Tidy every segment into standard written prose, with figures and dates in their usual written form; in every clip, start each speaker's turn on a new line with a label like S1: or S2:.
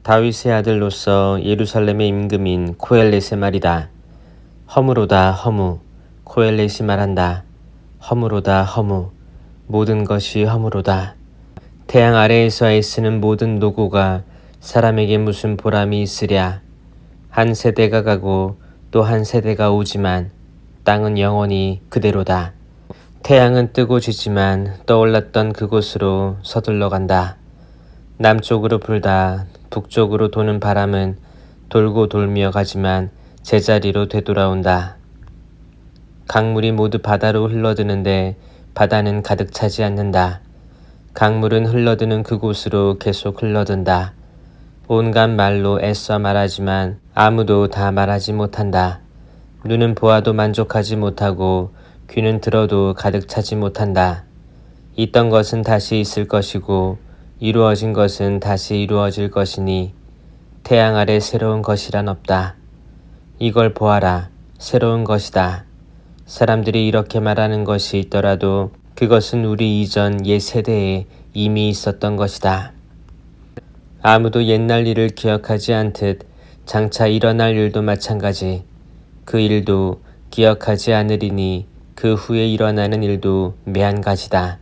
S1: 다윗의 아들로서 예루살렘의 임금인 코엘렛의 말이다. 허무로다 허무. 코엘렛이 말한다. 허무로다 허무. 모든 것이 허무로다. 태양 아래에서 애쓰는 모든 노고가 사람에게 무슨 보람이 있으랴. 한 세대가 가고 또 한 세대가 오지만 땅은 영원히 그대로다. 태양은 뜨고 지지만 떠올랐던 그곳으로 서둘러 간다. 남쪽으로 불다 북쪽으로 도는 바람은 돌고 돌며 가지만 제자리로 되돌아온다. 강물이 모두 바다로 흘러드는데 바다는 가득 차지 않는다. 강물은 흘러드는 그곳으로 계속 흘러든다. 온갖 말로 애써 말하지만 아무도 다 말하지 못한다. 눈은 보아도 만족하지 못하고 귀는 들어도 가득 차지 못한다. 있던 것은 다시 있을 것이고 이루어진 것은 다시 이루어질 것이니 태양 아래 새로운 것이란 없다. 이걸 보아라. 새로운 것이다. 사람들이 이렇게 말하는 것이 있더라도 그것은 우리 이전 옛 세대에 이미 있었던 것이다. 아무도 옛날 일을 기억하지 않듯 장차 일어날 일도 마찬가지. 그 일도 기억하지 않으리니 그 후에 일어나는 일도 매한가지다.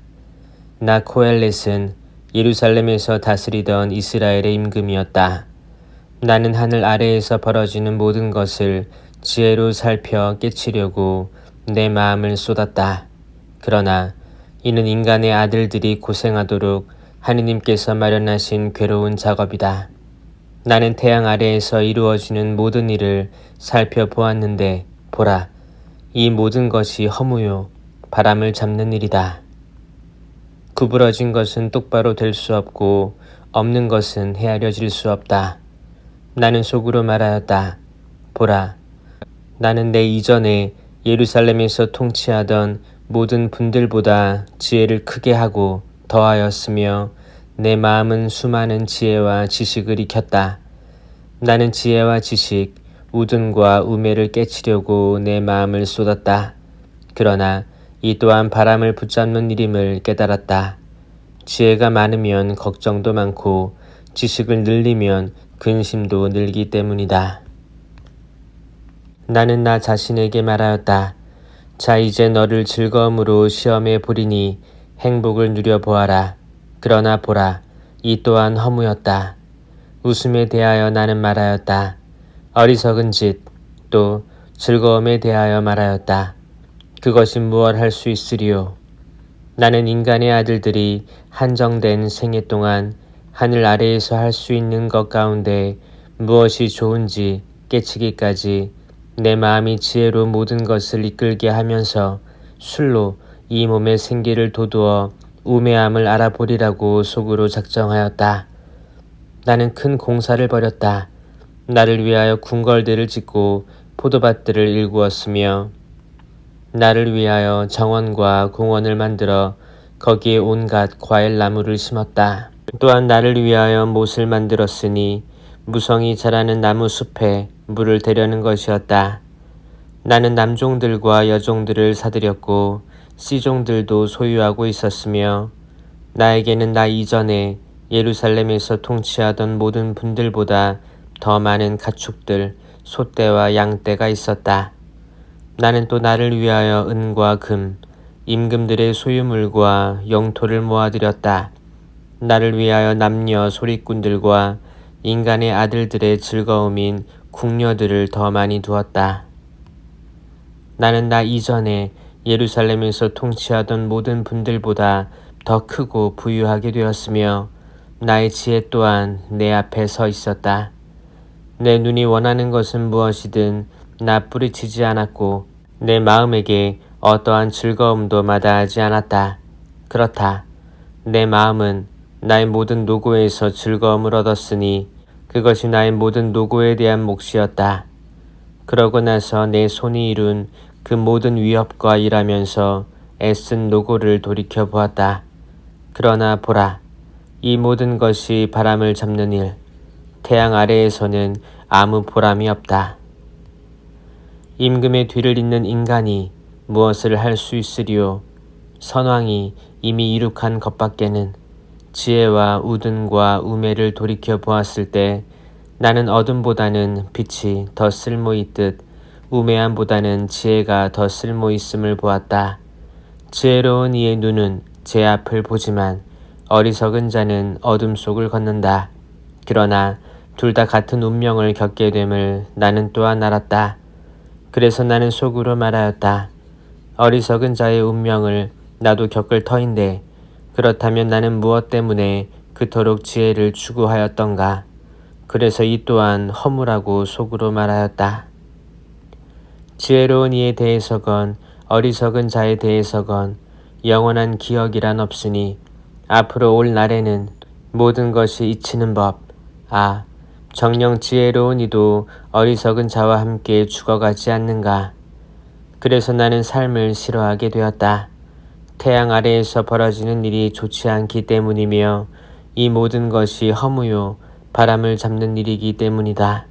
S1: 나 코엘렛은 예루살렘에서 다스리던 이스라엘의 임금이었다. 나는 하늘 아래에서 벌어지는 모든 것을 지혜로 살펴 깨치려고 내 마음을 쏟았다. 그러나 이는 인간의 아들들이 고생하도록 하느님께서 마련하신 괴로운 작업이다. 나는 태양 아래에서 이루어지는 모든 일을 살펴보았는데 보라, 이 모든 것이 허무요 바람을 잡는 일이다. 구부러진 것은 똑바로 될 수 없고 없는 것은 헤아려질 수 없다. 나는 속으로 말하였다. 보라, 나는 내 이전에 예루살렘에서 통치하던 모든 분들보다 지혜를 크게 하고 더하였으며 내 마음은 수많은 지혜와 지식을 익혔다. 나는 지혜와 지식, 우둔과 우매를 깨치려고 내 마음을 쏟았다. 그러나 이 또한 바람을 붙잡는 일임을 깨달았다. 지혜가 많으면 걱정도 많고 지식을 늘리면 근심도 늘기 때문이다. 나는 나 자신에게 말하였다. 자, 이제 너를 즐거움으로 시험해 보리니 행복을 누려보아라. 그러나 보라, 이 또한 허무였다. 웃음에 대하여 나는 말하였다. 어리석은 짓, 또 즐거움에 대하여 말하였다. 그것이 무엇 할 수 있으리요. 나는 인간의 아들들이 한정된 생애 동안 하늘 아래에서 할 수 있는 것 가운데 무엇이 좋은지 깨치기까지 내 마음이 지혜로 모든 것을 이끌게 하면서 술로 이 몸의 생기를 도두어 우매함을 알아보리라고 속으로 작정하였다. 나는 큰 공사를 벌였다. 나를 위하여 궁궐들을 짓고 포도밭들을 일구었으며 나를 위하여 정원과 공원을 만들어 거기에 온갖 과일나무를 심었다. 또한 나를 위하여 못을 만들었으니 무성이 자라는 나무 숲에 물을 대려는 것이었다. 나는 남종들과 여종들을 사들였고 씨종들도 소유하고 있었으며 나에게는 나 이전에 예루살렘에서 통치하던 모든 분들보다 더 많은 가축들, 소떼와 양떼가 있었다. 나는 또 나를 위하여 은과 금, 임금들의 소유물과 영토를 모아들였다. 나를 위하여 남녀 소리꾼들과 인간의 아들들의 즐거움인 궁녀들을 더 많이 두었다. 나는 나 이전에 예루살렘에서 통치하던 모든 분들보다 더 크고 부유하게 되었으며 나의 지혜 또한 내 앞에 서 있었다. 내 눈이 원하는 것은 무엇이든 나 뿌리치지 않았고 내 마음에게 어떠한 즐거움도 마다하지 않았다. 그렇다. 내 마음은 나의 모든 노고에서 즐거움을 얻었으니 그것이 나의 모든 노고에 대한 몫이었다. 그러고 나서 내 손이 이룬 그 모든 위협과 일하면서 애쓴 노고를 돌이켜보았다. 그러나 보라, 이 모든 것이 바람을 잡는 일, 태양 아래에서는 아무 보람이 없다. 임금의 뒤를 잇는 인간이 무엇을 할 수 있으리요. 선왕이 이미 이룩한 것밖에는 지혜와 우둔과 우매를 돌이켜 보았을 때 나는 어둠보다는 빛이 더 쓸모있듯 우매함보다는 지혜가 더 쓸모있음을 보았다. 지혜로운 이의 눈은 제 앞을 보지만 어리석은 자는 어둠 속을 걷는다. 그러나 둘 다 같은 운명을 겪게 됨을 나는 또한 알았다. 그래서 나는 속으로 말하였다. 어리석은 자의 운명을 나도 겪을 터인데 그렇다면 나는 무엇 때문에 그토록 지혜를 추구하였던가. 그래서 이 또한 허무라고 속으로 말하였다. 지혜로운 이에 대해서건 어리석은 자에 대해서건 영원한 기억이란 없으니 앞으로 올 날에는 모든 것이 잊히는 법. 정녕 지혜로운 이도 어리석은 자와 함께 죽어가지 않는가. 그래서 나는 삶을 싫어하게 되었다. 태양 아래에서 벌어지는 일이 좋지 않기 때문이며 이 모든 것이 허무요 바람을 잡는 일이기 때문이다.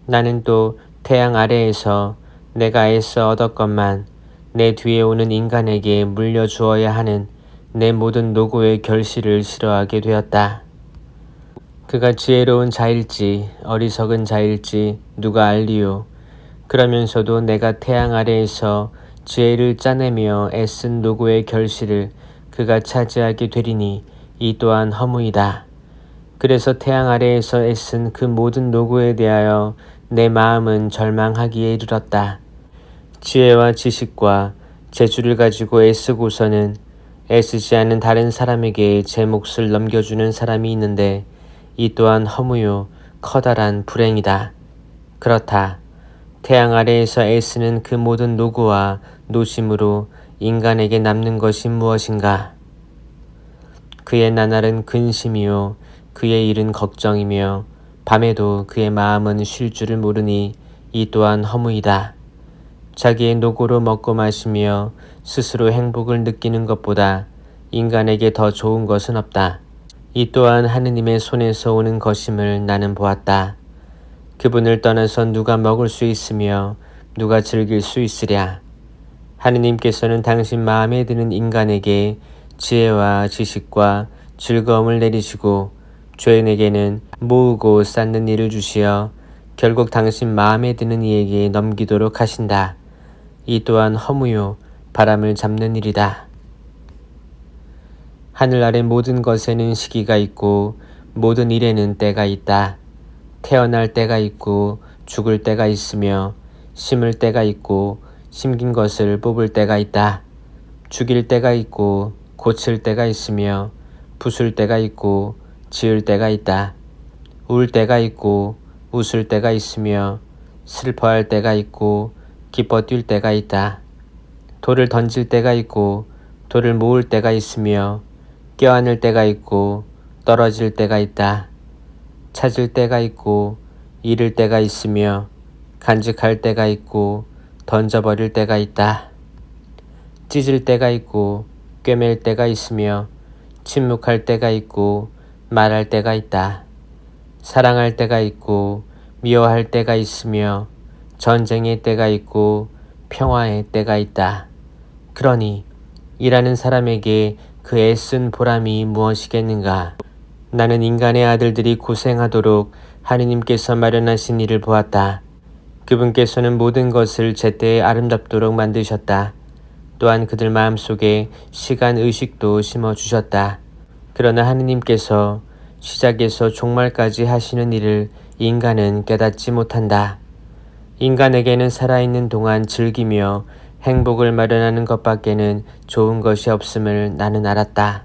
S1: 나는 또 태양 아래에서 내가 애써 얻었건만 내 뒤에 오는 인간에게 물려주어야 하는 내 모든 노고의 결실을 싫어하게 되었다. 그가 지혜로운 자일지 어리석은 자일지 누가 알리요. 그러면서도 내가 태양 아래에서 지혜를 짜내며 애쓴 노고의 결실을 그가 차지하게 되리니 이 또한 허무이다. 그래서 태양 아래에서 애쓴 그 모든 노고에 대하여 내 마음은 절망하기에 이르렀다. 지혜와 지식과 재주를 가지고 애쓰고서는 애쓰지 않은 다른 사람에게 제 몫을 넘겨주는 사람이 있는데 이 또한 허무요 커다란 불행이다. 그렇다. 태양 아래에서 애쓰는 그 모든 노고와 노심으로 인간에게 남는 것이 무엇인가? 그의 나날은 근심이요 그의 일은 걱정이며 밤에도 그의 마음은 쉴 줄을 모르니 이 또한 허무이다. 자기의 노고로 먹고 마시며 스스로 행복을 느끼는 것보다 인간에게 더 좋은 것은 없다. 이 또한 하느님의 손에서 오는 것임을 나는 보았다. 그분을 떠나서 누가 먹을 수 있으며 누가 즐길 수 있으랴. 하느님께서는 당신 마음에 드는 인간에게 지혜와 지식과 즐거움을 내리시고 죄인에게는 모으고 쌓는 일을 주시어 결국 당신 마음에 드는 이에게 넘기도록 하신다. 이 또한 허무요 바람을 잡는 일이다. 하늘 아래 모든 것에는 시기가 있고 모든 일에는 때가 있다. 태어날 때가 있고 죽을 때가 있으며 심을 때가 있고 심긴 것을 뽑을 때가 있다. 죽일 때가 있고 고칠 때가 있으며 부술 때가 있고 지을 때가 있다. 울 때가 있고 웃을 때가 있으며 슬퍼할 때가 있고 기뻐 뛸 때가 있다. 돌을 던질 때가 있고 돌을 모을 때가 있으며 껴안을 때가 있고 떨어질 때가 있다. 찾을 때가 있고 잃을 때가 있으며 간직할 때가 있고 던져버릴 때가 있다. 찢을 때가 있고 꿰맬 때가 있으며 침묵할 때가 있고 말할 때가 있다. 사랑할 때가 있고 미워할 때가 있으며 전쟁의 때가 있고 평화의 때가 있다. 그러니 일하는 사람에게 그 애쓴 보람이 무엇이겠는가? 나는 인간의 아들들이 고생하도록 하느님께서 마련하신 일을 보았다. 그분께서는 모든 것을 제때에 아름답도록 만드셨다. 또한 그들 마음속에 시간 의식도 심어주셨다. 그러나 하느님께서 시작에서 종말까지 하시는 일을 인간은 깨닫지 못한다. 인간에게는 살아있는 동안 즐기며 행복을 마련하는 것밖에는 좋은 것이 없음을 나는 알았다.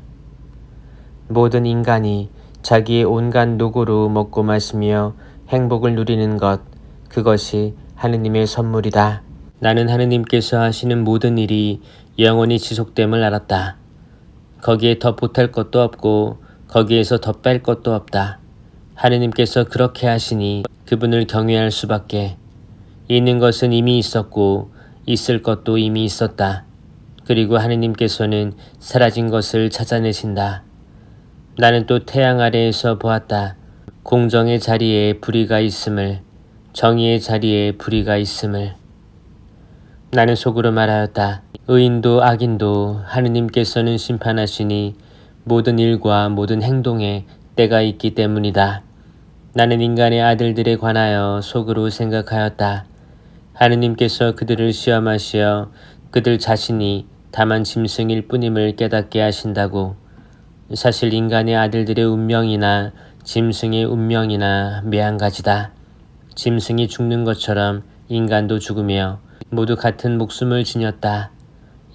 S1: 모든 인간이 자기의 온갖 노고로 먹고 마시며 행복을 누리는 것, 그것이 하느님의 선물이다. 나는 하느님께서 하시는 모든 일이 영원히 지속됨을 알았다. 거기에 더 보탤 것도 없고 거기에서 더 뺄 것도 없다. 하느님께서 그렇게 하시니 그분을 경외할 수밖에. 있는 것은 이미 있었고 있을 것도 이미 있었다. 그리고 하느님께서는 사라진 것을 찾아내신다. 나는 또 태양 아래에서 보았다. 공정의 자리에 불의가 있음을, 정의의 자리에 불의가 있음을. 나는 속으로 말하였다. 의인도 악인도 하느님께서는 심판하시니 모든 일과 모든 행동에 때가 있기 때문이다. 나는 인간의 아들들에 관하여 속으로 생각하였다. 하느님께서 그들을 시험하시어 그들 자신이 다만 짐승일 뿐임을 깨닫게 하신다고. 사실 인간의 아들들의 운명이나 짐승의 운명이나 매한가지다. 짐승이 죽는 것처럼 인간도 죽으며 모두 같은 목숨을 지녔다.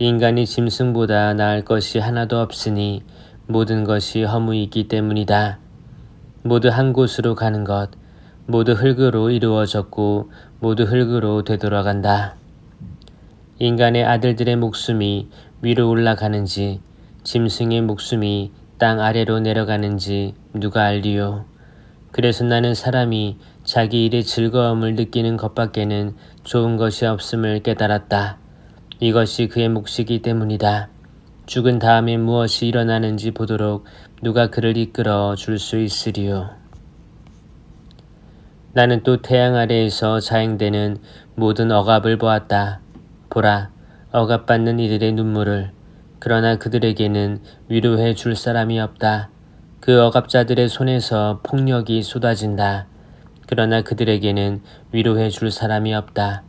S1: 인간이 짐승보다 나을 것이 하나도 없으니 모든 것이 허무이기 때문이다. 모두 한 곳으로 가는 것, 모두 흙으로 이루어졌고 모두 흙으로 되돌아간다. 인간의 아들들의 목숨이 위로 올라가는지 짐승의 목숨이 땅 아래로 내려가는지 누가 알리요. 그래서 나는 사람이 자기 일의 즐거움을 느끼는 것밖에는 좋은 것이 없음을 깨달았다. 이것이 그의 몫이기 때문이다. 죽은 다음에 무엇이 일어나는지 보도록 누가 그를 이끌어 줄 수 있으리요. 나는 또 태양 아래에서 자행되는 모든 억압을 보았다. 보라, 억압받는 이들의 눈물을. 그러나 그들에게는 위로해 줄 사람이 없다. 그 억압자들의 손에서 폭력이 쏟아진다. 그러나 그들에게는 위로해 줄 사람이 없다.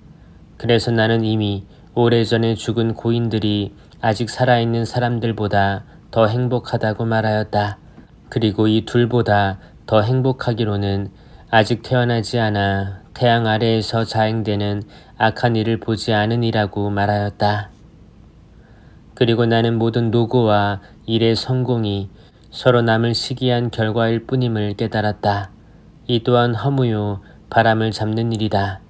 S1: 그래서 나는 이미 오래전에 죽은 고인들이 아직 살아있는 사람들보다 더 행복하다고 말하였다. 그리고 이 둘보다 더 행복하기로는 아직 태어나지 않아 태양 아래에서 자행되는 악한 일을 보지 않으니라고 말하였다. 그리고 나는 모든 노고와 일의 성공이 서로 남을 시기한 결과일 뿐임을 깨달았다. 이 또한 허무요 바람을 잡는 일이다.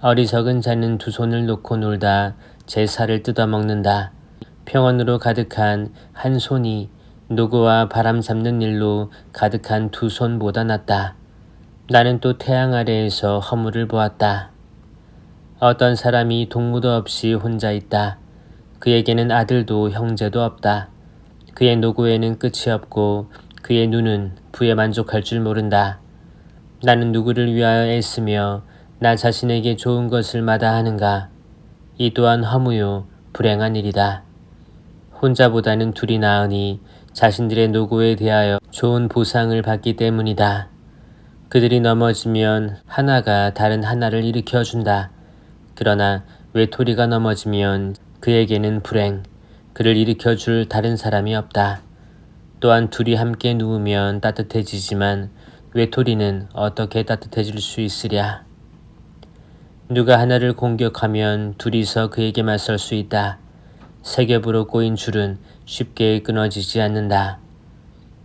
S1: 어리석은 자는 두 손을 놓고 놀다 제 살을 뜯어먹는다. 평언으로 가득한 한 손이 노고와 바람 잡는 일로 가득한 두 손보다 낫다. 나는 또 태양 아래에서 허물을 보았다. 어떤 사람이 동무도 없이 혼자 있다. 그에게는 아들도 형제도 없다. 그의 노고에는 끝이 없고 그의 눈은 부에 만족할 줄 모른다. 나는 누구를 위하여 애쓰며 나 자신에게 좋은 것을 마다하는가. 이 또한 허무요 불행한 일이다. 혼자보다는 둘이 나으니 자신들의 노고에 대하여 좋은 보상을 받기 때문이다. 그들이 넘어지면 하나가 다른 하나를 일으켜준다. 그러나 외톨이가 넘어지면 그에게는 불행, 그를 일으켜줄 다른 사람이 없다. 또한 둘이 함께 누우면 따뜻해지지만 외톨이는 어떻게 따뜻해질 수 있으랴. 누가 하나를 공격하면 둘이서 그에게 맞설 수 있다. 세 겹으로 꼬인 줄은 쉽게 끊어지지 않는다.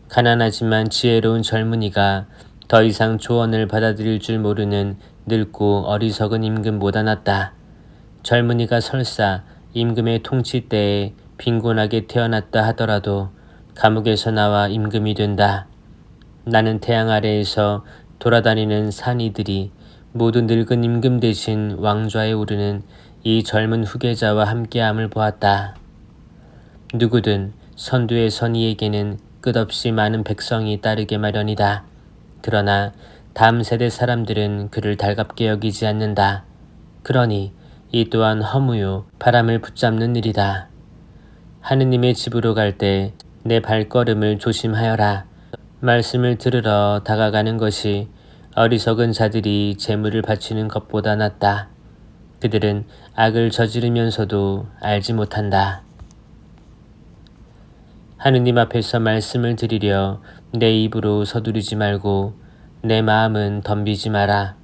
S1: 가난하지만 지혜로운 젊은이가 더 이상 조언을 받아들일 줄 모르는 늙고 어리석은 임금보다 낫다. 젊은이가 설사 임금의 통치 때에 빈곤하게 태어났다 하더라도 감옥에서 나와 임금이 된다. 나는 태양 아래에서 돌아다니는 산이들이 모두 늙은 임금 대신 왕좌에 오르는 이 젊은 후계자와 함께함을 보았다. 누구든 선두에 선 이에게는 끝없이 많은 백성이 따르게 마련이다. 그러나 다음 세대 사람들은 그를 달갑게 여기지 않는다. 그러니 이 또한 허무요 바람을 붙잡는 일이다. 하느님의 집으로 갈 때 내 발걸음을 조심하여라. 말씀을 들으러 다가가는 것이 어리석은 자들이 재물을 바치는 것보다 낫다. 그들은 악을 저지르면서도 알지 못한다. 하느님 앞에서 말씀을 드리려 내 입으로 서두르지 말고 내 마음은 덤비지 마라.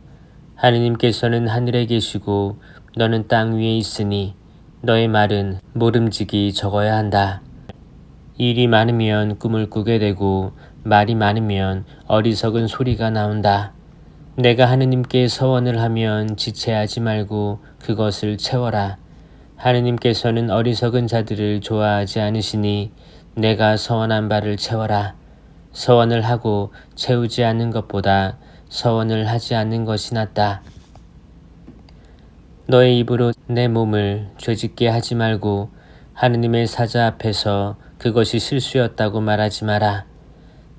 S1: 하느님께서는 하늘에 계시고 너는 땅 위에 있으니 너의 말은 모름지기 적어야 한다. 일이 많으면 꿈을 꾸게 되고 말이 많으면 어리석은 소리가 나온다. 내가 하느님께 서원을 하면 지체하지 말고 그것을 채워라. 하느님께서는 어리석은 자들을 좋아하지 않으시니 내가 서원한 바를 채워라. 서원을 하고 채우지 않는 것보다 서원을 하지 않는 것이 낫다. 너의 입으로 내 몸을 죄짓게 하지 말고 하느님의 사자 앞에서 그것이 실수였다고 말하지 마라.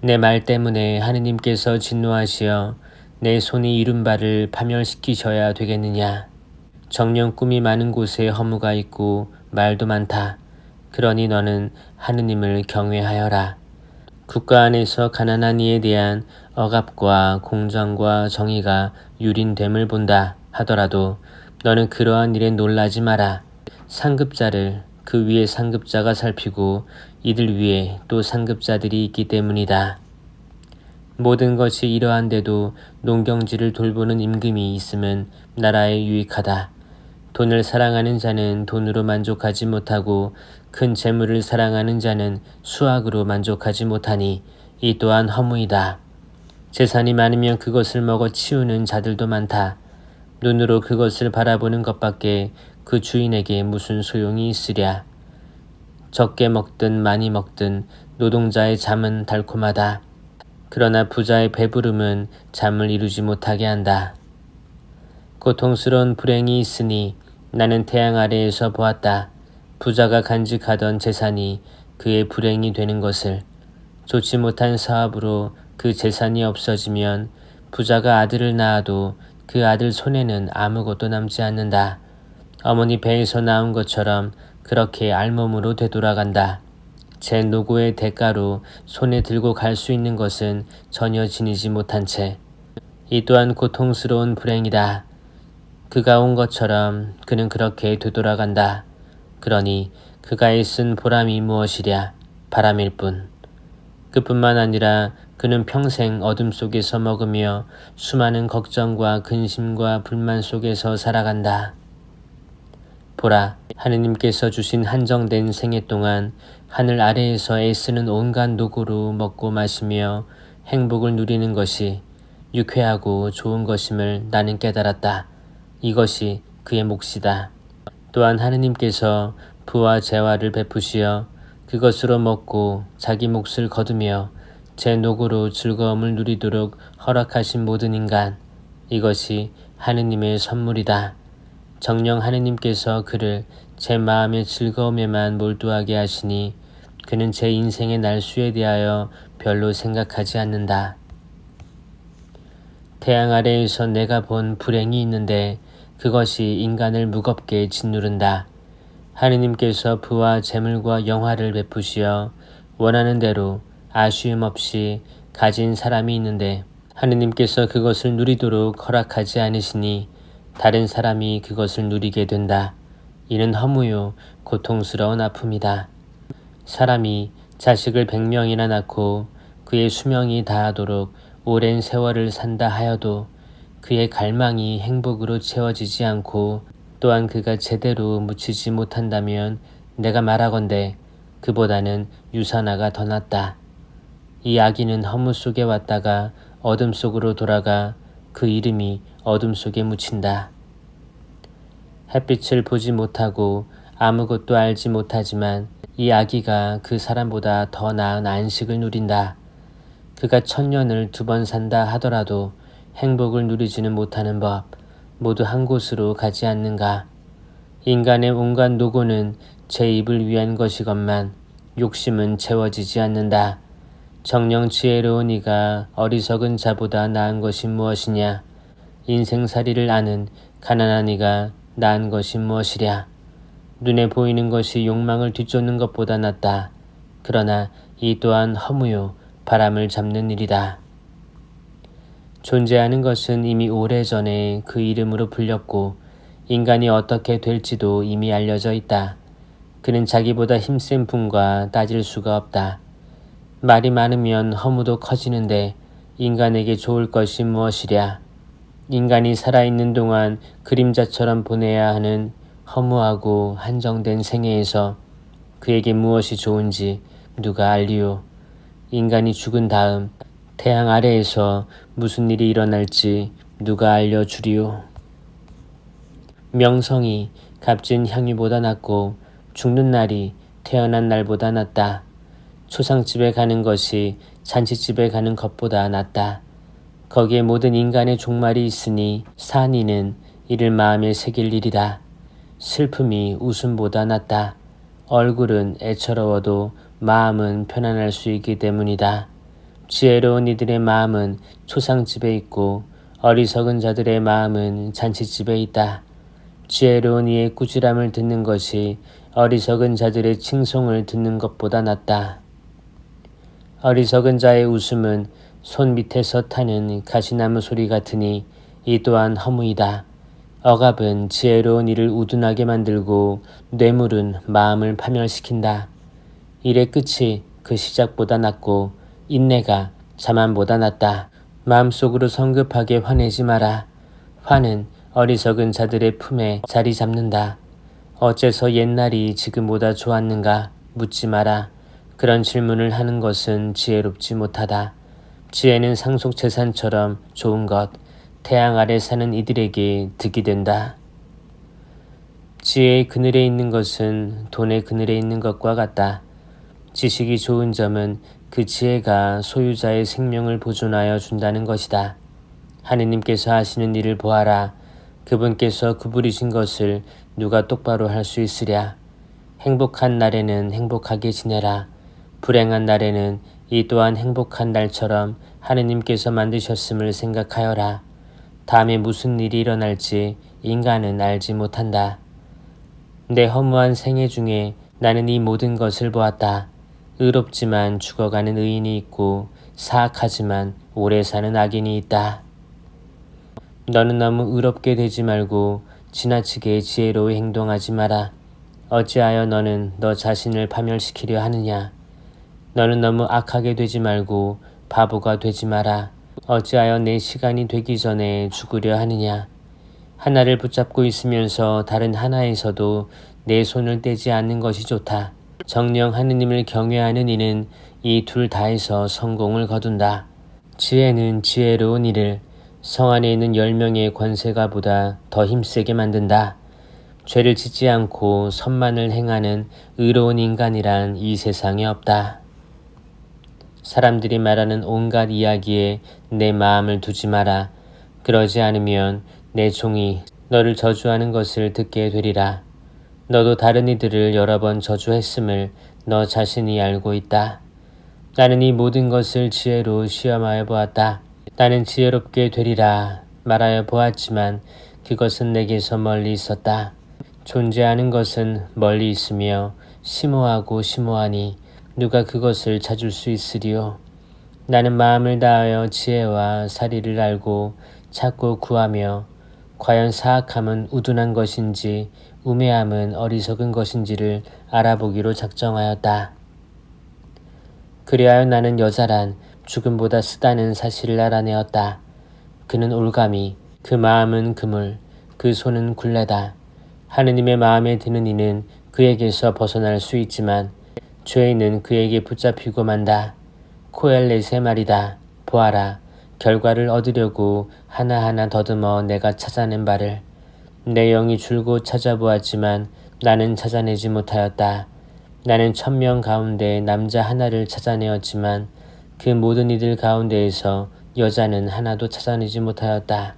S1: 내 말 때문에 하느님께서 진노하시어 내 손이 이룬 바를 파멸시키셔야 되겠느냐. 정녕 꿈이 많은 곳에 허무가 있고 말도 많다. 그러니 너는 하느님을 경외하여라. 국가 안에서 가난한 이에 대한 억압과 공정과 정의가 유린됨을 본다 하더라도 너는 그러한 일에 놀라지 마라. 상급자를 그 위에 상급자가 살피고 이들 위에 또 상급자들이 있기 때문이다. 모든 것이 이러한데도 농경지를 돌보는 임금이 있음은 나라에 유익하다. 돈을 사랑하는 자는 돈으로 만족하지 못하고 큰 재물을 사랑하는 자는 수확으로 만족하지 못하니 이 또한 허무이다. 재산이 많으면 그것을 먹어 치우는 자들도 많다. 눈으로 그것을 바라보는 것밖에 그 주인에게 무슨 소용이 있으랴. 적게 먹든 많이 먹든 노동자의 잠은 달콤하다. 그러나 부자의 배부름은 잠을 이루지 못하게 한다. 고통스러운 불행이 있으니 나는 태양 아래에서 보았다. 부자가 간직하던 재산이 그의 불행이 되는 것을. 좋지 못한 사업으로 그 재산이 없어지면 부자가 아들을 낳아도 그 아들 손에는 아무것도 남지 않는다. 어머니 배에서 나온 것처럼 그렇게 알몸으로 되돌아간다. 제 노고의 대가로 손에 들고 갈 수 있는 것은 전혀 지니지 못한 채. 이 또한 고통스러운 불행이다. 그가 온 것처럼 그는 그렇게 되돌아간다. 그러니 그가 애쓴 보람이 무엇이랴. 바람일 뿐. 그뿐만 아니라 그는 평생 어둠 속에서 먹으며 수많은 걱정과 근심과 불만 속에서 살아간다. 보라, 하느님께서 주신 한정된 생애 동안 하늘 아래에서 애쓰는 온갖 노고로 먹고 마시며 행복을 누리는 것이 유쾌하고 좋은 것임을 나는 깨달았다. 이것이 그의 몫이다. 또한 하느님께서 부와 재화를 베푸시어 그것으로 먹고 자기 몫을 거두며 제 노고로 즐거움을 누리도록 허락하신 모든 인간, 이것이 하느님의 선물이다. 정녕 하느님께서 그를 제 마음의 즐거움에만 몰두하게 하시니 그는 제 인생의 날수에 대하여 별로 생각하지 않는다. 태양 아래에서 내가 본 불행이 있는데 그것이 인간을 무겁게 짓누른다. 하느님께서 부와 재물과 영화를 베푸시어 원하는 대로 아쉬움 없이 가진 사람이 있는데 하느님께서 그것을 누리도록 허락하지 않으시니 다른 사람이 그것을 누리게 된다. 이는 허무요 고통스러운 아픔이다. 사람이 자식을 100명이나 낳고 그의 수명이 다하도록 오랜 세월을 산다 하여도 그의 갈망이 행복으로 채워지지 않고 또한 그가 제대로 묻히지 못한다면 내가 말하건대 그보다는 유산화가 더 낫다. 이 아기는 허무 속에 왔다가 어둠 속으로 돌아가 그 이름이 어둠 속에 묻힌다. 햇빛을 보지 못하고 아무것도 알지 못하지만 이 아기가 그 사람보다 더 나은 안식을 누린다. 그가 1000년을 2번 산다 하더라도 행복을 누리지는 못하는 법, 모두 한 곳으로 가지 않는가. 인간의 온갖 노고는 제 입을 위한 것이건만 욕심은 채워지지 않는다. 정녕 지혜로운 이가 어리석은 자보다 나은 것이 무엇이냐. 인생살이를 아는 가난한 이가 나은 것이 무엇이랴. 눈에 보이는 것이 욕망을 뒤쫓는 것보다 낫다. 그러나 이 또한 허무요 바람을 잡는 일이다. 존재하는 것은 이미 오래전에 그 이름으로 불렸고 인간이 어떻게 될지도 이미 알려져 있다. 그는 자기보다 힘센 분과 따질 수가 없다. 말이 많으면 허무도 커지는데 인간에게 좋을 것이 무엇이랴. 인간이 살아있는 동안 그림자처럼 보내야 하는 허무하고 한정된 생애에서 그에게 무엇이 좋은지 누가 알리요. 인간이 죽은 다음 태양 아래에서 무슨 일이 일어날지 누가 알려주리요. 명성이 값진 향유보다 낫고 죽는 날이 태어난 날보다 낫다. 초상집에 가는 것이 잔치집에 가는 것보다 낫다. 거기에 모든 인간의 종말이 있으니 산이는 이를 마음에 새길 일이다. 슬픔이 웃음보다 낫다. 얼굴은 애처로워도 마음은 편안할 수 있기 때문이다. 지혜로운 이들의 마음은 초상집에 있고 어리석은 자들의 마음은 잔치집에 있다. 지혜로운 이의 꾸지람을 듣는 것이 어리석은 자들의 칭송을 듣는 것보다 낫다. 어리석은 자의 웃음은 손 밑에서 타는 가시나무 소리 같으니 이 또한 허무이다. 억압은 지혜로운 이를 우둔하게 만들고 뇌물은 마음을 파멸시킨다. 일의 끝이 그 시작보다 낫고 인내가 자만보다 낫다. 마음속으로 성급하게 화내지 마라. 화는 어리석은 자들의 품에 자리 잡는다. 어째서 옛날이 지금보다 좋았는가 묻지 마라. 그런 질문을 하는 것은 지혜롭지 못하다. 지혜는 상속재산처럼 좋은 것, 태양 아래 사는 이들에게 득이 된다. 지혜의 그늘에 있는 것은 돈의 그늘에 있는 것과 같다. 지식이 좋은 점은 그 지혜가 소유자의 생명을 보존하여 준다는 것이다. 하느님께서 하시는 일을 보아라. 그분께서 구부리신 것을 누가 똑바로 할 수 있으랴. 행복한 날에는 행복하게 지내라. 불행한 날에는 이 또한 행복한 날처럼 하느님께서 만드셨음을 생각하여라. 다음에 무슨 일이 일어날지 인간은 알지 못한다. 내 허무한 생애 중에 나는 이 모든 것을 보았다. 의롭지만 죽어가는 의인이 있고 사악하지만 오래 사는 악인이 있다. 너는 너무 의롭게 되지 말고 지나치게 지혜로이 행동하지 마라. 어찌하여 너는 너 자신을 파멸시키려 하느냐. 너는 너무 악하게 되지 말고 바보가 되지 마라. 어찌하여 내 시간이 되기 전에 죽으려 하느냐. 하나를 붙잡고 있으면서 다른 하나에서도 내 손을 떼지 않는 것이 좋다. 정녕 하느님을 경외하는 이는 이 둘 다에서 성공을 거둔다. 지혜는 지혜로운 이를 성 안에 있는 10명의 권세가보다 더 힘세게 만든다. 죄를 짓지 않고 선만을 행하는 의로운 인간이란 이 세상에 없다. 사람들이 말하는 온갖 이야기에 내 마음을 두지 마라. 그러지 않으면 내 종이 너를 저주하는 것을 듣게 되리라. 너도 다른 이들을 여러 번 저주했음을 너 자신이 알고 있다. 나는 이 모든 것을 지혜로 시험하여 보았다. 나는 지혜롭게 되리라 말하여 보았지만 그것은 내게서 멀리 있었다. 존재하는 것은 멀리 있으며 심오하고 심오하니 누가 그것을 찾을 수 있으리요. 나는 마음을 다하여 지혜와 사리를 알고 찾고 구하며 과연 사악함은 우둔한 것인지 우매함은 어리석은 것인지를 알아보기로 작정하였다. 그리하여 나는 여자란 죽음보다 쓰다는 사실을 알아내었다. 그는 올가미, 그 마음은 그물, 그 손은 굴레다. 하느님의 마음에 드는 이는 그에게서 벗어날 수 있지만 죄인은 그에게 붙잡히고 만다. 코엘렛의 말이다. 보아라. 결과를 얻으려고 하나하나 더듬어 내가 찾아낸 바를. 내 영이 줄곧 찾아보았지만 나는 찾아내지 못하였다. 나는 1000명 가운데 남자 하나를 찾아내었지만 그 모든 이들 가운데에서 여자는 하나도 찾아내지 못하였다.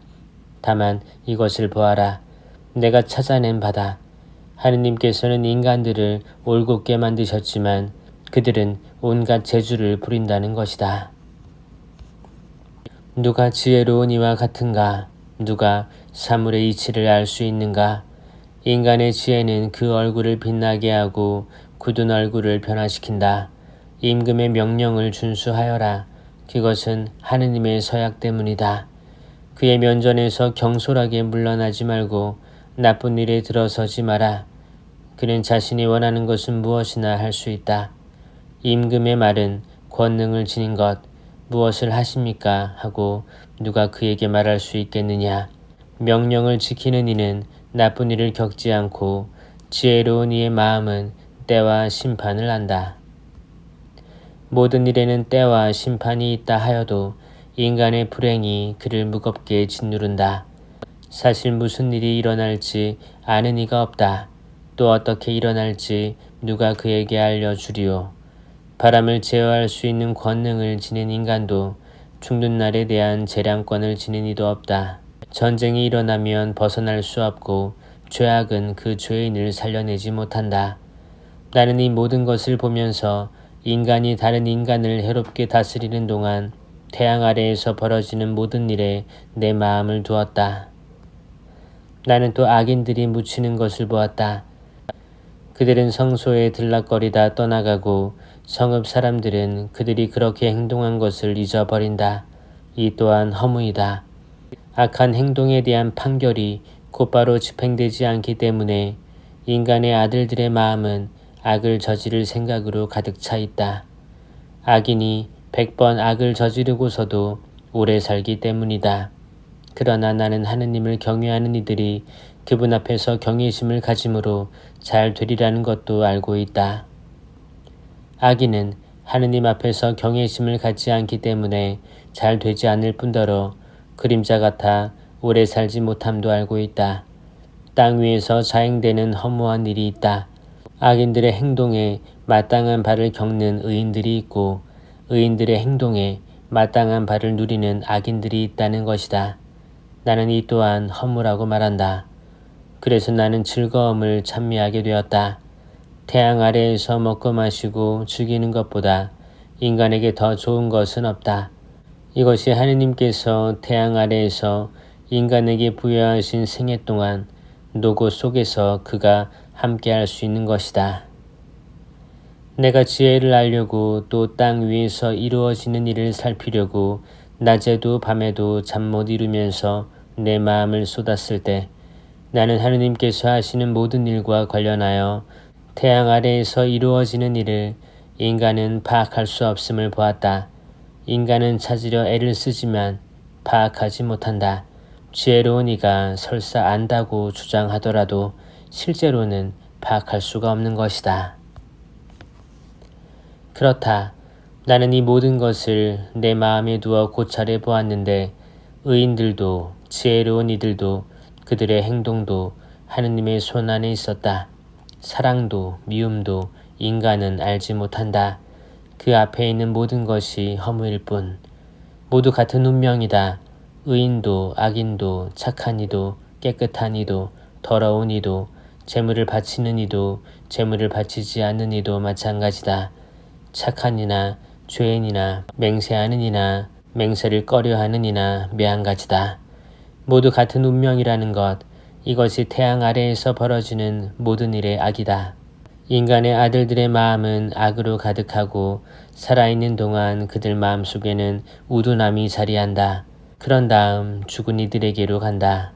S1: 다만 이것을 보아라. 내가 찾아낸 바다. 하느님께서는 인간들을 올곧게 만드셨지만 그들은 온갖 재주를 부린다는 것이다. 누가 지혜로운 이와 같은가? 누가 사물의 이치를 알 수 있는가? 인간의 지혜는 그 얼굴을 빛나게 하고 굳은 얼굴을 변화시킨다. 임금의 명령을 준수하여라. 그것은 하느님의 서약 때문이다. 그의 면전에서 경솔하게 물러나지 말고 나쁜 일에 들어서지 마라. 그는 자신이 원하는 것은 무엇이나 할 수 있다. 임금의 말은 권능을 지닌 것, 무엇을 하십니까? 하고 누가 그에게 말할 수 있겠느냐. 명령을 지키는 이는 나쁜 일을 겪지 않고 지혜로운 이의 마음은 때와 심판을 안다. 모든 일에는 때와 심판이 있다 하여도 인간의 불행이 그를 무겁게 짓누른다. 사실 무슨 일이 일어날지 아는 이가 없다. 또 어떻게 일어날지 누가 그에게 알려주리요. 바람을 제어할 수 있는 권능을 지닌 인간도 죽는 날에 대한 재량권을 지닌 이도 없다. 전쟁이 일어나면 벗어날 수 없고 죄악은 그 죄인을 살려내지 못한다. 나는 이 모든 것을 보면서 인간이 다른 인간을 해롭게 다스리는 동안 태양 아래에서 벌어지는 모든 일에 내 마음을 두었다. 나는 또 악인들이 묻히는 것을 보았다. 그들은 성소에 들락거리다 떠나가고 성읍 사람들은 그들이 그렇게 행동한 것을 잊어버린다. 이 또한 허무이다. 악한 행동에 대한 판결이 곧바로 집행되지 않기 때문에 인간의 아들들의 마음은 악을 저지를 생각으로 가득 차 있다. 악인이 100번 악을 저지르고서도 오래 살기 때문이다. 그러나 나는 하느님을 경외하는 이들이 그분 앞에서 경외심을 가짐으로 잘 되리라는 것도 알고 있다. 악인은 하느님 앞에서 경외심을 갖지 않기 때문에 잘 되지 않을 뿐더러 그림자 같아 오래 살지 못함도 알고 있다. 땅 위에서 자행되는 허무한 일이 있다. 악인들의 행동에 마땅한 바를 겪는 의인들이 있고 의인들의 행동에 마땅한 바를 누리는 악인들이 있다는 것이다. 나는 이 또한 허무라고 말한다. 그래서 나는 즐거움을 찬미하게 되었다. 태양 아래에서 먹고 마시고 즐기는 것보다 인간에게 더 좋은 것은 없다. 이것이 하느님께서 태양 아래에서 인간에게 부여하신 생애 동안 노고 속에서 그가 함께할 수 있는 것이다. 내가 지혜를 알려고 또 땅 위에서 이루어지는 일을 살피려고 낮에도 밤에도 잠 못 이루면서 내 마음을 쏟았을 때 나는 하느님께서 하시는 모든 일과 관련하여 태양 아래에서 이루어지는 일을 인간은 파악할 수 없음을 보았다. 인간은 찾으려 애를 쓰지만 파악하지 못한다. 지혜로운 이가 설사 안다고 주장하더라도 실제로는 파악할 수가 없는 것이다. 그렇다. 나는 이 모든 것을 내 마음에 두어 고찰해 보았는데 의인들도 지혜로운 이들도 그들의 행동도 하느님의 손 안에 있었다. 사랑도 미움도 인간은 알지 못한다. 그 앞에 있는 모든 것이 허무일 뿐. 모두 같은 운명이다. 의인도 악인도 착한 이도 깨끗한 이도 더러운 이도 재물을 바치는 이도 재물을 바치지 않는 이도 마찬가지다. 착한 이나 죄인이나 맹세하는 이나 맹세를 꺼려하는 이나 매한가지다. 모두 같은 운명이라는 것, 이것이 태양 아래에서 벌어지는 모든 일의 악이다. 인간의 아들들의 마음은 악으로 가득하고 살아있는 동안 그들 마음속에는 우둔함이 자리한다. 그런 다음 죽은 이들에게로 간다.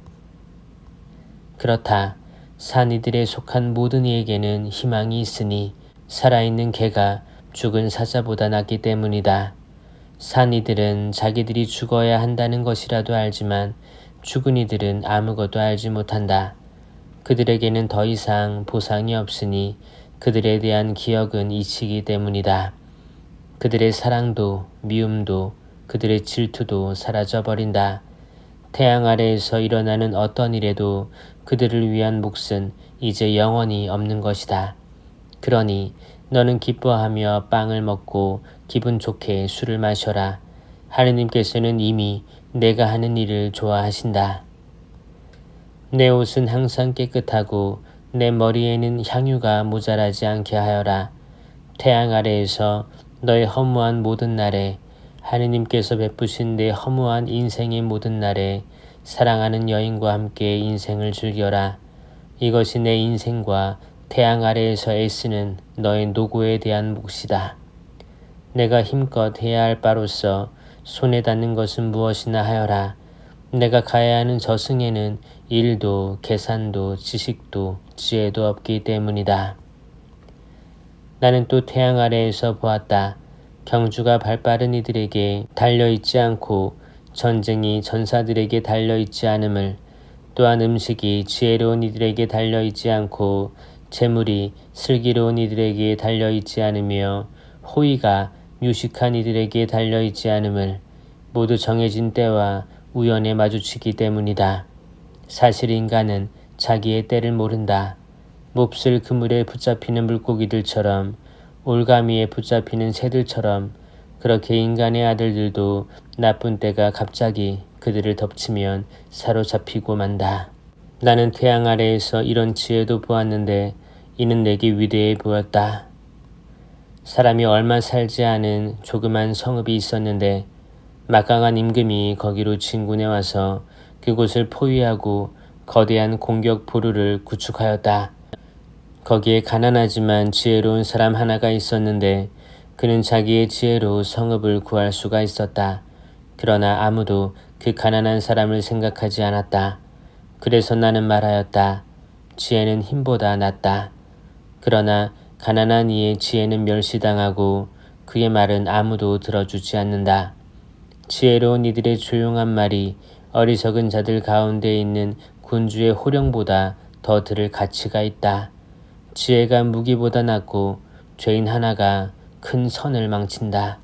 S1: 그렇다. 산 이들에 속한 모든 이에게는 희망이 있으니 살아있는 개가 죽은 사자보다 낫기 때문이다. 산 이들은 자기들이 죽어야 한다는 것이라도 알지만 죽은 이들은 아무것도 알지 못한다. 그들에게는 더 이상 보상이 없으니 그들에 대한 기억은 잊히기 때문이다. 그들의 사랑도 미움도 그들의 질투도 사라져버린다. 태양 아래에서 일어나는 어떤 일에도 그들을 위한 몫은 이제 영원히 없는 것이다. 그러니 너는 기뻐하며 빵을 먹고 기분 좋게 술을 마셔라. 하느님께서는 이미 내가 하는 일을 좋아하신다. 내 옷은 항상 깨끗하고 내 머리에는 향유가 모자라지 않게 하여라. 태양 아래에서 너의 허무한 모든 날에 하느님께서 베푸신 내 허무한 인생의 모든 날에 사랑하는 여인과 함께 인생을 즐겨라. 이것이 내 인생과 태양 아래에서 애쓰는 너의 노고에 대한 몫이다. 내가 힘껏 해야 할 바로서 손에 닿는 것은 무엇이나 하여라. 내가 가야 하는 저승에는 일도 계산도 지식도 지혜도 없기 때문이다. 나는 또 태양 아래에서 보았다. 경주가 발빠른 이들에게 달려있지 않고 전쟁이 전사들에게 달려있지 않음을, 또한 음식이 지혜로운 이들에게 달려있지 않고 재물이 슬기로운 이들에게 달려있지 않으며 호의가 유식한 이들에게 달려있지 않음을, 모두 정해진 때와 우연에 마주치기 때문이다. 사실 인간은 자기의 때를 모른다. 몹쓸 그물에 붙잡히는 물고기들처럼, 올가미에 붙잡히는 새들처럼 그렇게 인간의 아들들도 나쁜 때가 갑자기 그들을 덮치면 사로잡히고 만다. 나는 태양 아래에서 이런 지혜도 보았는데 이는 내게 위대해 보였다. 사람이 얼마 살지 않은 조그만 성읍이 있었는데 막강한 임금이 거기로 진군해 와서 그곳을 포위하고 거대한 공격 포로를 구축하였다. 거기에 가난하지만 지혜로운 사람 하나가 있었는데 그는 자기의 지혜로 성읍을 구할 수가 있었다. 그러나 아무도 그 가난한 사람을 생각하지 않았다. 그래서 나는 말하였다. 지혜는 힘보다 낫다. 그러나 가난한 이의 지혜는 멸시당하고 그의 말은 아무도 들어주지 않는다. 지혜로운 이들의 조용한 말이 어리석은 자들 가운데 있는 군주의 호령보다 더 들을 가치가 있다. 지혜가 무기보다 낫고 죄인 하나가 큰 선을 망친다.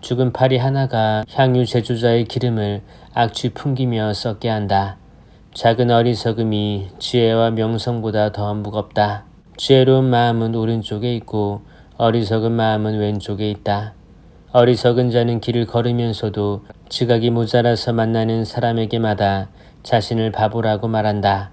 S1: 죽은 파리 하나가 향유 제조자의 기름을 악취 풍기며 썩게 한다. 작은 어리석음이 지혜와 명성보다 더 무겁다. 지혜로운 마음은 오른쪽에 있고 어리석은 마음은 왼쪽에 있다. 어리석은 자는 길을 걸으면서도 지각이 모자라서 만나는 사람에게마다 자신을 바보라고 말한다.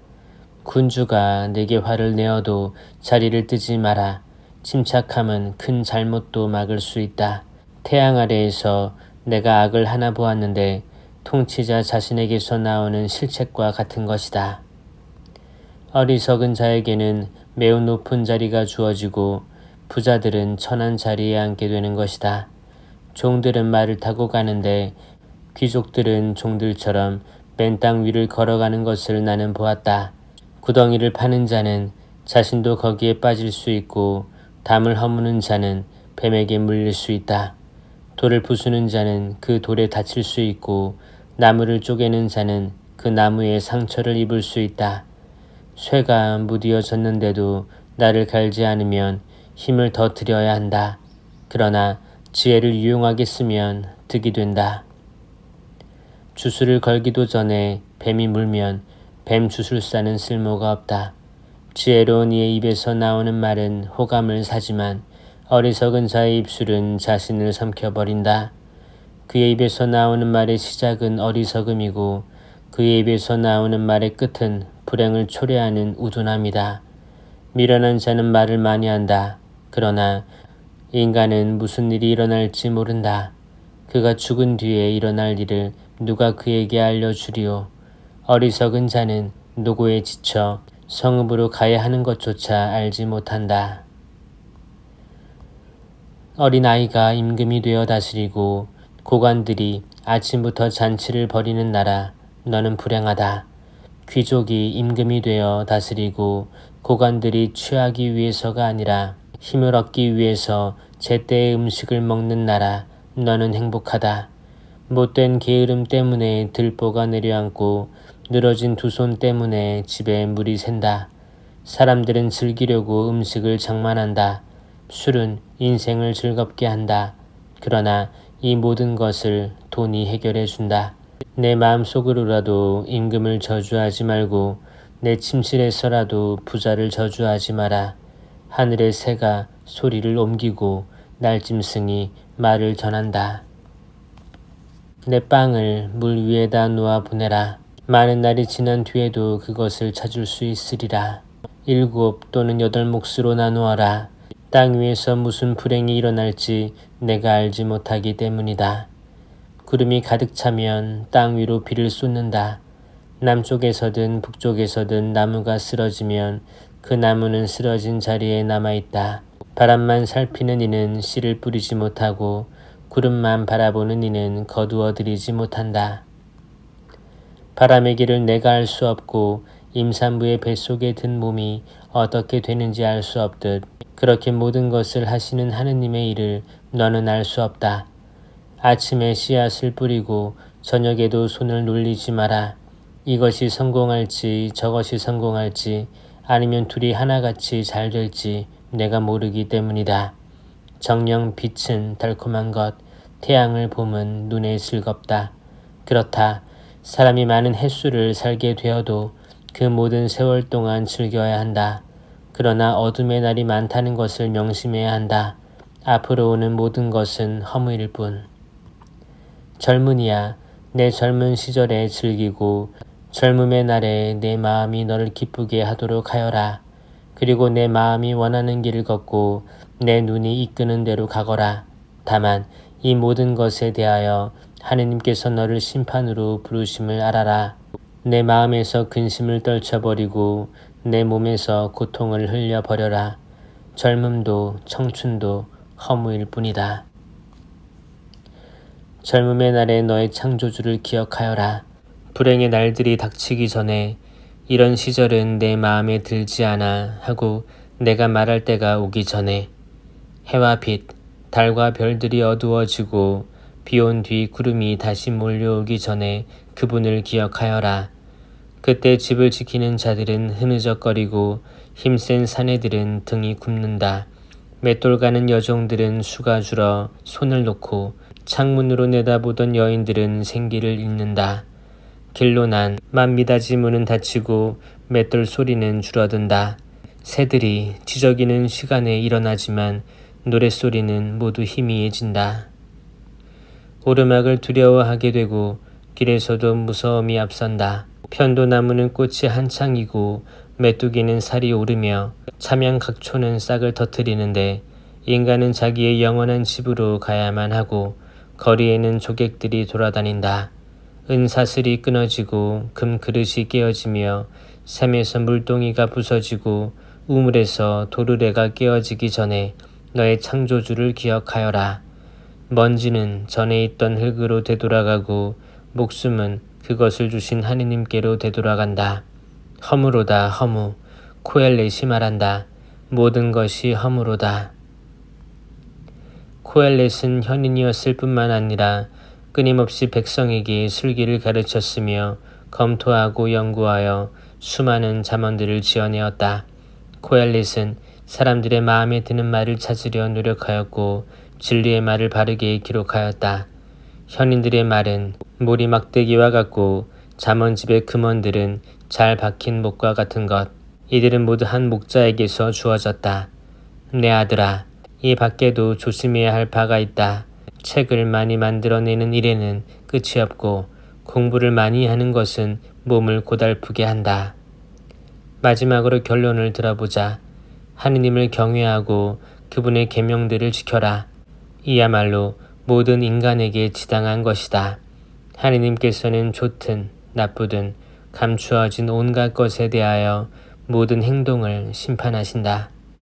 S1: 군주가 내게 화를 내어도 자리를 뜨지 마라. 침착함은 큰 잘못도 막을 수 있다. 태양 아래에서 내가 악을 하나 보았는데 통치자 자신에게서 나오는 실책과 같은 것이다. 어리석은 자에게는 매우 높은 자리가 주어지고 부자들은 천한 자리에 앉게 되는 것이다. 종들은 말을 타고 가는데 귀족들은 종들처럼 맨 땅 위를 걸어가는 것을 나는 보았다. 구덩이를 파는 자는 자신도 거기에 빠질 수 있고 담을 허무는 자는 뱀에게 물릴 수 있다. 돌을 부수는 자는 그 돌에 다칠 수 있고 나무를 쪼개는 자는 그 나무에 상처를 입을 수 있다. 쇠가 무디어졌는데도 나를 갈지 않으면 힘을 더 들여야 한다. 그러나 지혜를 유용하게 쓰면 득이 된다. 주술을 걸기도 전에 뱀이 물면 뱀 주술사는 쓸모가 없다. 지혜로운 이의 입에서 나오는 말은 호감을 사지만 어리석은 자의 입술은 자신을 삼켜버린다. 그의 입에서 나오는 말의 시작은 어리석음이고 그의 입에서 나오는 말의 끝은 불행을 초래하는 우둔함이다. 미련한 자는 말을 많이 한다. 그러나 인간은 무슨 일이 일어날지 모른다. 그가 죽은 뒤에 일어날 일을 누가 그에게 알려주리오. 어리석은 자는 노고에 지쳐 성읍으로 가야 하는 것조차 알지 못한다. 어린아이가 임금이 되어 다스리고 고관들이 아침부터 잔치를 벌이는 나라, 너는 불행하다. 귀족이 임금이 되어 다스리고 고관들이 취하기 위해서가 아니라 힘을 얻기 위해서 제때의 음식을 먹는 나라, 너는 행복하다. 못된 게으름 때문에 들보가 내려앉고 늘어진 두 손 때문에 집에 물이 샌다. 사람들은 즐기려고 음식을 장만한다. 술은 인생을 즐겁게 한다. 그러나 이 모든 것을 돈이 해결해 준다. 내 마음속으로라도 임금을 저주하지 말고 내 침실에서라도 부자를 저주하지 마라. 하늘의 새가 소리를 옮기고 날짐승이 말을 전한다. 내 빵을 물 위에다 놓아 보내라. 많은 날이 지난 뒤에도 그것을 찾을 수 있으리라. 7 또는 8 몫으로 나누어라. 땅 위에서 무슨 불행이 일어날지 내가 알지 못하기 때문이다. 구름이 가득 차면 땅 위로 비를 쏟는다. 남쪽에서든 북쪽에서든 나무가 쓰러지면 그 나무는 쓰러진 자리에 남아있다. 바람만 살피는 이는 씨를 뿌리지 못하고 구름만 바라보는 이는 거두어들이지 못한다. 바람의 길을 내가 알 수 없고 임산부의 뱃속에 든 몸이 어떻게 되는지 알 수 없듯 그렇게 모든 것을 하시는 하느님의 일을 너는 알 수 없다. 아침에 씨앗을 뿌리고 저녁에도 손을 놀리지 마라. 이것이 성공할지 저것이 성공할지 아니면 둘이 하나같이 잘 될지 내가 모르기 때문이다. 정녕 빛은 달콤한 것, 태양을 봄은 눈에 즐겁다. 그렇다. 사람이 많은 햇수를 살게 되어도 그 모든 세월 동안 즐겨야 한다. 그러나 어둠의 날이 많다는 것을 명심해야 한다. 앞으로 오는 모든 것은 허무일 뿐. 젊은이야, 내 젊은 시절에 즐기고 젊음의 날에 내 마음이 너를 기쁘게 하도록 하여라. 그리고 내 마음이 원하는 길을 걷고 내 눈이 이끄는 대로 가거라. 다만 이 모든 것에 대하여 하느님께서 너를 심판으로 부르심을 알아라. 내 마음에서 근심을 떨쳐버리고 내 몸에서 고통을 흘려버려라. 젊음도 청춘도 허무일 뿐이다. 젊음의 날에 너의 창조주를 기억하여라. 불행의 날들이 닥치기 전에 이런 시절은 내 마음에 들지 않아 하고 내가 말할 때가 오기 전에 해와 빛, 달과 별들이 어두워지고 비온 뒤 구름이 다시 몰려오기 전에 그분을 기억하여라. 그때 집을 지키는 자들은 흐느적거리고 힘센 사내들은 등이 굽는다. 맷돌 가는 여종들은 수가 줄어 손을 놓고 창문으로 내다보던 여인들은 생기를 잃는다. 길로 난 만미다지 문은 닫히고 맷돌 소리는 줄어든다. 새들이 지저귀는 시간에 일어나지만 노랫소리는 모두 희미해진다. 오르막을 두려워하게 되고 길에서도 무서움이 앞선다. 편도나무는 꽃이 한창이고 메뚜기는 살이 오르며 참양각초는 싹을 터뜨리는데 인간은 자기의 영원한 집으로 가야만 하고 거리에는 조객들이 돌아다닌다. 은사슬이 끊어지고 금그릇이 깨어지며 샘에서 물동이가 부서지고 우물에서 도르래가 깨어지기 전에 너의 창조주를 기억하여라. 먼지는 전에 있던 흙으로 되돌아가고 목숨은 그것을 주신 하느님께로 되돌아간다. 허무로다 허무. 코엘렛이 말한다. 모든 것이 허무로다. 코엘렛은 현인이었을 뿐만 아니라 끊임없이 백성에게 슬기를 가르쳤으며 검토하고 연구하여 수많은 잠언들을 지어내었다. 코엘렛은 사람들의 마음에 드는 말을 찾으려 노력하였고 진리의 말을 바르게 기록하였다. 현인들의 말은 모리 막대기와 같고 잠언집의 금언들은 잘 박힌 목과 같은 것. 이들은 모두 한 목자에게서 주어졌다. 내 아들아, 이 밖에도 조심해야 할 바가 있다. 책을 많이 만들어내는 일에는 끝이 없고 공부를 많이 하는 것은 몸을 고달프게 한다. 마지막으로 결론을 들어보자. 하느님을 경외하고 그분의 계명들을 지켜라. 이야말로 모든 인간에게 지당한 것이다. 하느님께서는 좋든 나쁘든 감추어진 온갖 것에 대하여 모든 행동을 심판하신다.